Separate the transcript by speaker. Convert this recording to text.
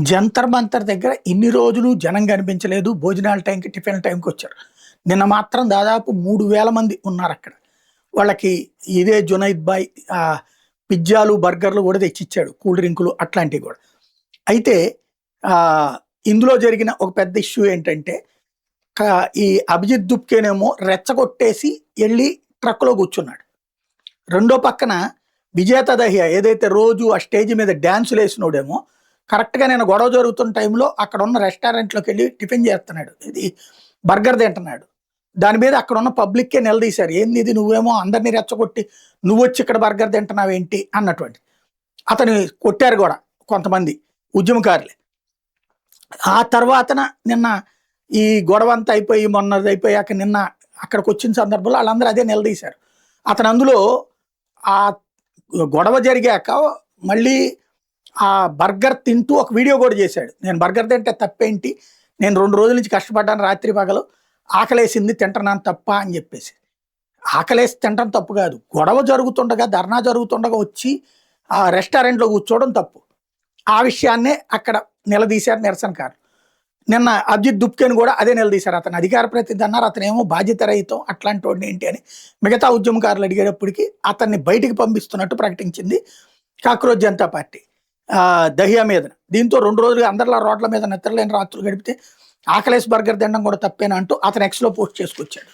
Speaker 1: జంతర్ మంతర్ దగ్గర ఇన్ని రోజులు జనం కనిపించలేదు. భోజనాల టైంకి, టిఫిన్ టైంకి వచ్చారు. నిన్న మాత్రం దాదాపు 3000 మంది ఉన్నారు అక్కడ. వాళ్ళకి ఇదే జునైద్ భాయ్ పిజ్జాలు, బర్గర్లు కూడా తెచ్చిచ్చాడు. కూల్ డ్రింకులు అట్లాంటివి కూడా. అయితే ఇందులో జరిగిన ఒక పెద్ద ఇష్యూ ఏంటంటే ఈ అభిజిత్ దుప్కేనేమో రెచ్చగొట్టేసి వెళ్ళి ట్రక్లో కూర్చున్నాడు. రెండో పక్కన విజేత దహియా ఏదైతే రోజు ఆ స్టేజ్ మీద డ్యాన్సులు వేసినోడేమో కరెక్ట్గా నేను గొడవ జరుగుతున్న టైంలో అక్కడ ఉన్న రెస్టారెంట్లోకి వెళ్ళి టిఫిన్ చేస్తున్నాడు. ఇది బర్గర్ తింటున్నాడు. దాని మీద అక్కడ ఉన్న పబ్లిక్కే నిలదీశారు. ఏంది ఇది, నువ్వేమో అందరినీ రెచ్చగొట్టి నువ్వు వచ్చి ఇక్కడ బర్గర్ తింటున్నావు ఏంటి అన్నటువంటి. అతని కొట్టారు కూడా కొంతమంది ఉద్యమకారులే. ఆ తర్వాతన నిన్న ఈ గొడవ అంతా అయిపోయి మొన్నది అయిపోయాక నిన్న అక్కడికి వచ్చిన సందర్భంలో వాళ్ళందరూ అదే నిలదీశారు. అతను అందులో ఆ గొడవ జరిగాక మళ్ళీ ఆ బర్గర్ తింటూ ఒక వీడియో కూడా చేశాడు. నేను బర్గర్ తింటే తప్పేంటి, నేను 2 రోజుల నుంచి కష్టపడ్డాను, రాత్రి పగలు ఆకలేసింది తింటున్నాను తప్ప అని చెప్పేసి. ఆకలేసి తింటం తప్పు కాదు, గొడవ జరుగుతుండగా, ధర్నా జరుగుతుండగా వచ్చి ఆ రెస్టారెంట్లో కూర్చోవడం తప్పు. ఆ విషయాన్నే అక్కడ నిలదీశారు నిరసనకారులు. నిన్న అభిజిత్ దుప్కేని కూడా అదే నిలదీశారు. అతను అధికార ప్రతినిధి అన్నారు, అతనేమో బాధ్యత రహితం అట్లాంటి వాడిని ఏంటి అని. మిగతా ఉద్యమకారులు అడిగేటప్పటికి అతన్ని బయటికి పంపిస్తున్నట్టు ప్రకటించింది కాక్రోచ్ జనతా పార్టీ దహియా మీద. దీంతో 2 రోజులుగా అందరిలా రోడ్ల మీద నిద్రలేని రాత్రులు గడిపితే ఆకలేసి బర్గర్ తినడం కూడా తప్పేనా అంటూ అతను ఎక్స్లో పోస్ట్ చేసుకొచ్చాడు.